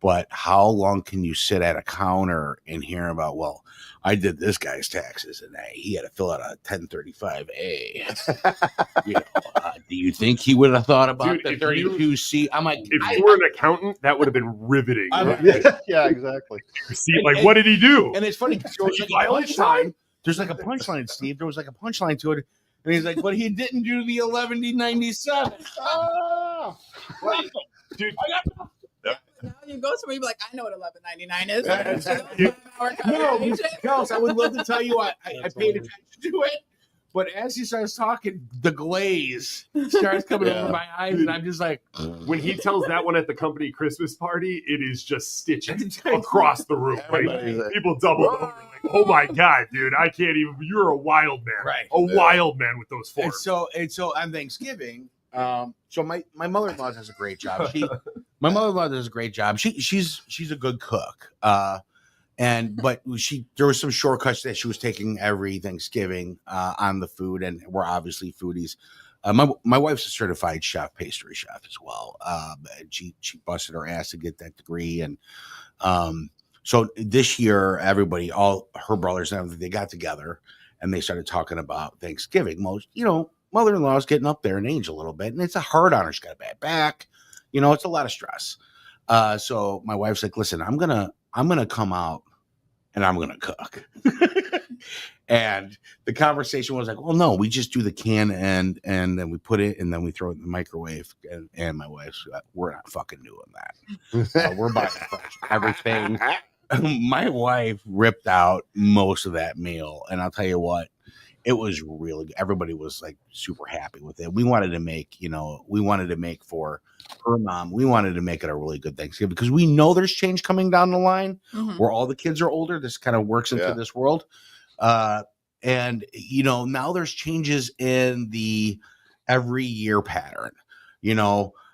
But how long can you sit at a counter and hear about, well, I did this guy's taxes and he had to fill out a 1035A. You know, do you think he would have thought about the 32C? I'm like, if you were an accountant, that would have been riveting. Yeah, exactly. See, like, what did he do? And it's funny because there's like a punchline, Steve. There was like a punchline to it. And he's like, but he didn't do the 11D97. Oh, Dude, Now you go somewhere, you be like, I know what 11.99 is. No, I would love to tell you I paid attention to it. But as he starts talking, the glaze starts coming over my eyes, and I'm just like, when he tells that one at the company Christmas party, it is just stitches across the room. Like, people double over. Like, oh my god, dude, I can't even. You're a wild man, right? Wild man with those forms. And so on Thanksgiving, so my mother-in-law does a great job. My mother-in-law does a great job. She's a good cook. But there was some shortcuts that she was taking every Thanksgiving on the food, and we're obviously foodies. My wife's a certified chef, pastry chef as well. She busted her ass to get that degree, and so this year, everybody, all her brothers and everything, they got together and they started talking about Thanksgiving. Mother-in-law's getting up there in age a little bit, and it's a hard on her. She's got a bad back, it's a lot of stress. So my wife's like, listen, I'm gonna come out and I'm gonna cook. And the conversation was like, well, no, we just do the can and then we put it and then we throw it in the microwave. And my wife's like, we're not fucking doing that. We're buying everything. My wife ripped out most of that meal, and I'll tell you what, it was really good. Everybody was like super happy with it. We wanted to make for her mom. We wanted to make it a really good Thanksgiving because we know there's change coming down the line where all the kids are older. This kind of works into this world. And now there's changes in the every year pattern,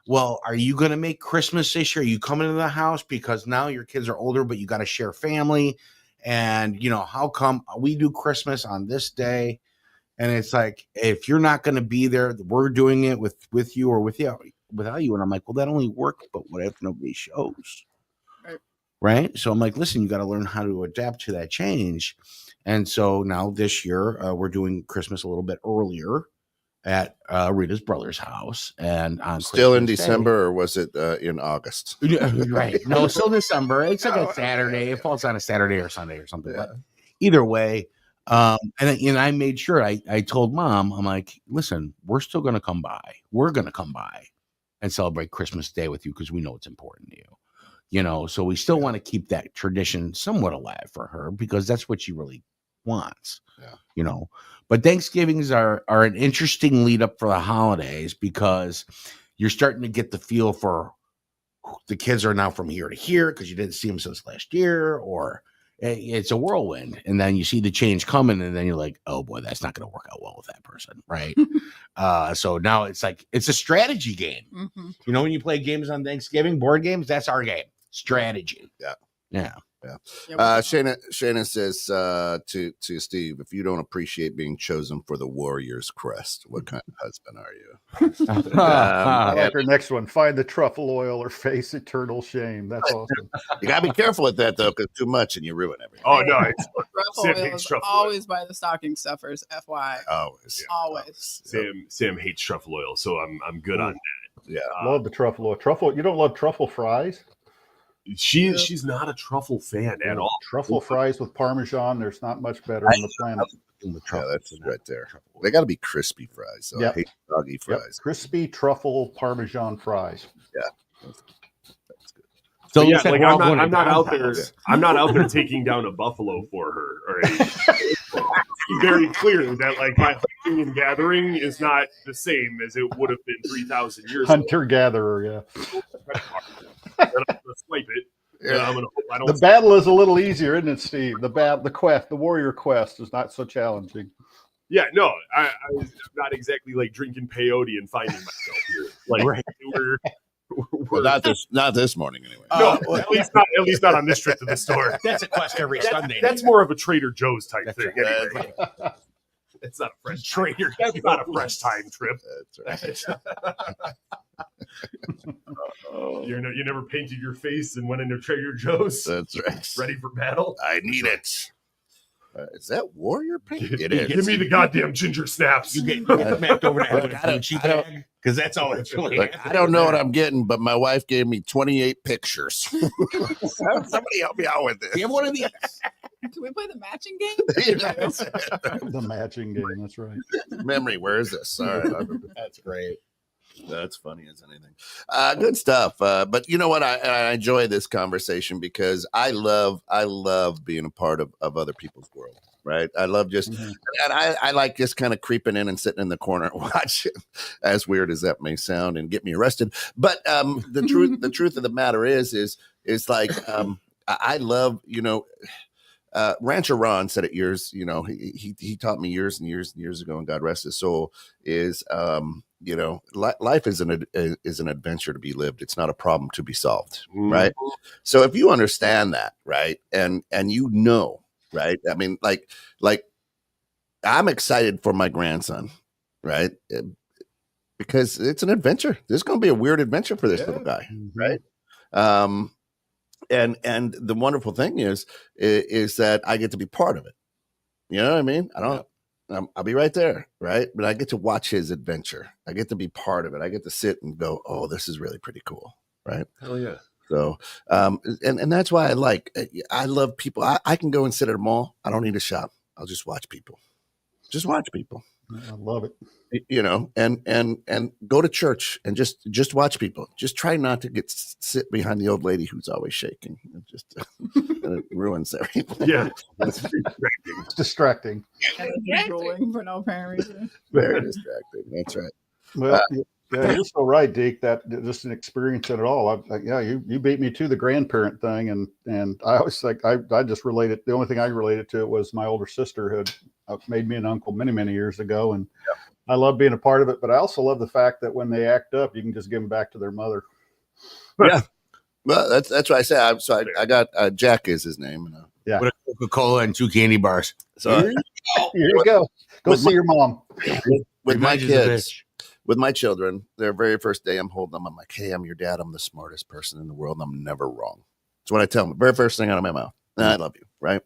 well, are you going to make Christmas this year? Are you coming to the house because now your kids are older, but you got to share family? And, how come we do Christmas on this day? And it's like, if you're not going to be there, we're doing it with you or without you. And I'm like, well, that only works. But what if nobody shows? Right. So I'm like, listen, you got to learn how to adapt to that change. And so now this year, we're doing Christmas a little bit earlier at Rita's brother's house, and on still Christmas in December, Day. Or was it in August? Right? No, still December. It's like a Saturday. It falls on a Saturday or Sunday or something. But either way, and I made sure I told Mom, I'm like, listen, we're still going to come by. We're going to come by and celebrate Christmas Day with you because we know it's important to you. So we still want to keep that tradition somewhat alive for her because that's what she really wants. But Thanksgivings are an interesting lead up for the holidays because you're starting to get the feel for the kids are now from here to here because you didn't see them since last year, or it's a whirlwind. And then you see the change coming and then you're like, oh boy, that's not going to work out well with that person. Right. So now it's like, it's a strategy game. Mm-hmm. When you play games on Thanksgiving, board games, that's our game. Strategy. Yeah. Shannon says to Steve, if you don't appreciate being chosen for the Warrior's crest, what kind of husband are you? I like our next one. Find the truffle oil or face eternal shame. That's awesome. You gotta be careful with that though, because too much and you ruin everything. Oh no, it's truffle oil is always by the stocking stuffers. FY. Always. Sam hates truffle oil, so I'm good on that. Yeah, love the truffle oil. Truffle. You don't love truffle fries? She's not a truffle fan at all. Truffle fries with Parmesan, there's not much better on the planet. Yeah, that's right there. They got to be crispy fries. So I hate soggy fries. Yep. Crispy truffle Parmesan fries. Yeah, that's good. So yeah, like I'm not out there. I'm not out there taking down a buffalo for her. Or it's very clear that like my hunting and gathering is not the same as it would have been 3,000 years ago. Hunter gatherer, yeah. I'm gonna swipe it. I'm gonna hope I don't. The battle is a little easier, isn't it, Steve? The warrior quest is not so challenging. Yeah, no, I'm not exactly like drinking peyote and finding myself here. Like Well, not this morning anyway. No, at least not on this trip to the store. That's a quest every Sunday. That's more of a Trader Joe's type thing. Anyway. It's not a fresh Trader. That's not a fresh time trip. That's right. You never painted your face and went into Trader Joe's. That's right. Ready for battle. I need it. Is that warrior paint? It is. Give me the goddamn ginger snaps. You get smacked over the head with a Gucci bag because that's all it's really. I don't know what I'm getting, but my wife gave me 28 pictures. Somebody help me out with this. You have one of these. Can we play the matching game? The matching game. That's right. Memory. Where is this? All right. That's great. That's funny as anything. Good stuff. But you know what? I enjoy this conversation because I love being a part of other people's world. Right. I love just, and I like just kind of creeping in and sitting in the corner and watching, as weird as that may sound, and get me arrested. But the truth of the matter is like, I love, Rancher Ron said it years, he taught me years and years and years ago, and God rest his soul, is, life is an adventure to be lived. It's not a problem to be solved. Right. So if you understand that, right. And right. I mean, like I'm excited for my grandson, right. Because it's an adventure. There's going to be a weird adventure for this little guy. Right. And the wonderful thing is that I get to be part of it. You know what I mean? I'll be right there, right? But I get to watch his adventure. I get to be part of it. I get to sit and go, oh, this is really pretty cool, right? Hell yeah. So, and that's why I love people. I can go and sit at a mall. I don't need to shop. I'll just watch people. Just watch people. I love it. And go to church and just watch people. Just try not to sit behind the old lady who's always shaking. It ruins everything. Yeah, It's distracting. Drooling for no apparent reason. Very distracting. That's right. Well, yeah, you're so right, Deke. That just an experience in it all. You beat me to the grandparent thing, and I always think I just related. The only thing I related to it was my older sister had made me an uncle many years ago, and I love being a part of it. But I also love the fact that when they act up, you can just give them back to their mother. Yeah, well, that's what I said. I got Jack is his name. Yeah, with a Coca-Cola and 2 candy bars. So here you go. Go see your mom. With my kids. With my children, their very first day, I'm holding them. I'm like, hey, I'm your dad. I'm the smartest person in the world. And I'm never wrong. That's what I tell them. Very first thing out of my mouth. I love you. Right.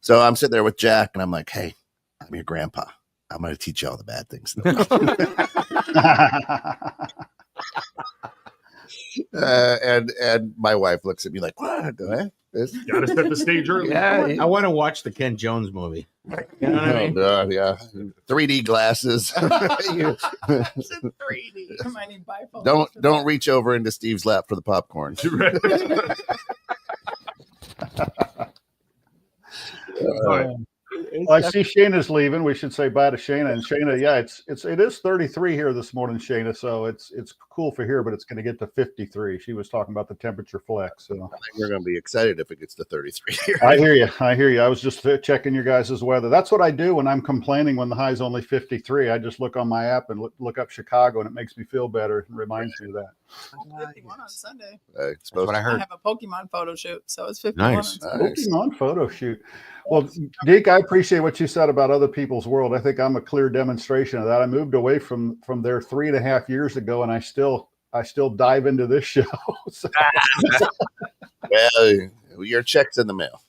So I'm sitting there with Jack and I'm like, hey, I'm your grandpa. I'm going to teach you all the bad things. And my wife looks at me like, what? Gotta set the stage early. Yeah, I want to watch the Ken Jones movie. You know what I mean? Yeah. 3D glasses. 3D. I might need bifocals. Don't reach over into Steve's lap for the popcorn. Well, I see Shayna's leaving. We should say bye to Shayna. And Shayna, yeah, it is 33 here this morning, Shayna. So it's cool for here, but it's going to get to 53. She was talking about the temperature flex. So I think we're going to be excited if it gets to 33 here. I hear you. I was just checking your guys' weather. That's what I do when I'm complaining when the high is only 53. I just look on my app and look up Chicago, and it makes me feel better and reminds me of that. 51 on Sunday. That's what I heard. I have a Pokemon photo shoot, so it's 51 on Sunday. Pokemon photo shoot. Well, Deke, I appreciate what you said about other people's world. I think I'm a clear demonstration of that. I moved away from there 3.5 years ago, and I still dive into this show. So. Well, your check's in the mail.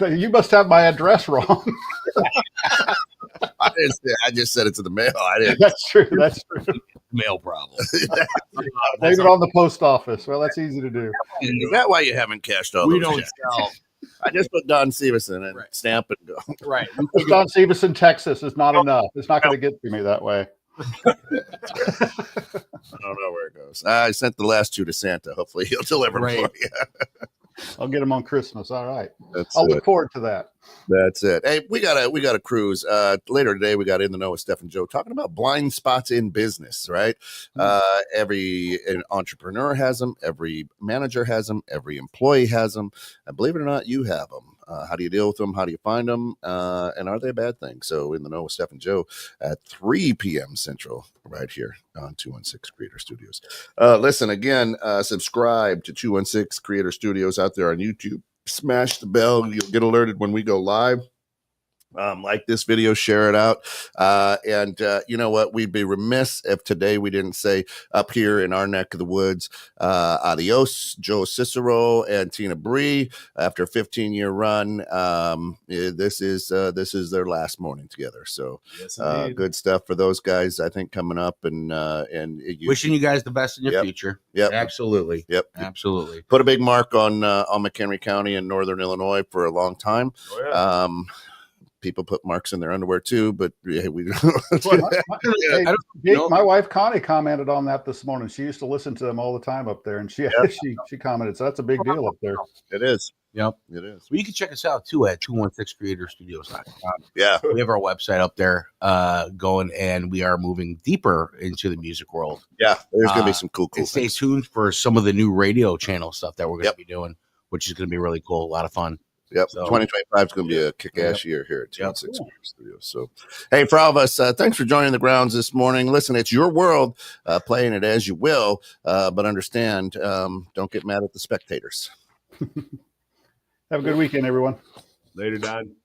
You must have my address wrong. I just said it's in the mail. I didn't. That's true. Mail problem. Leave it on the post office. Well, that's easy to do. Is that why you haven't cashed all We those don't checks? sell. I just put Don Stevenson and stamp and go. Right. Don Stevenson, Texas is not enough. It's not going to get to me that way. I don't know where it goes. I sent the last 2 to Santa. Hopefully he'll deliver them for you. I'll get them on Christmas. All right. That's I'll look forward to that. That's it. Hey, we got a cruise later today. We got In the Know with Steph and Joe talking about blind spots in business, right? Every entrepreneur has them. Every manager has them. Every employee has them. And believe it or not, you have them. How do you deal with them? How do you find them? And are they a bad thing? So in the know with Steph and Joe at 3 p.m. Central, right here on 216 Creator Studios. Listen, again, subscribe to 216 Creator Studios out there on YouTube. Smash the bell. You'll get alerted when we go live. Like this video, share it out. And you know what? We'd be remiss if today we didn't say up here in our neck of the woods, adios, Joe Cicero and Tina Bree. After a 15-year run, this is their last morning together. So Yes, good stuff for those guys, I think, coming up. And Wishing you guys the best in your future. Yep. Absolutely. Yep. Absolutely. Put a big mark on McHenry County in Northern Illinois for a long time. Oh, yeah. People put marks in their underwear too, but yeah, we my wife Connie commented on that this morning. She used to listen to them all the time up there, and she commented, so that's a big deal up there. It is. Yep. It is. Well, you can check us out too at 216creatorstudios.com. Yeah. We have our website up there going, and we are moving deeper into the music world. Yeah. There's going to be some cool and stay things. tuned for some of the new radio channel stuff that we're going to be doing, which is going to be really cool. A lot of fun. Yep. So, 2025 is going to be a kick-ass year here at 216 Studios. So, hey, for all of us, thanks for joining the grounds this morning. Listen, it's your world. Playing it as you will, but understand, don't get mad at the spectators. Have a good weekend, everyone. Later, Don.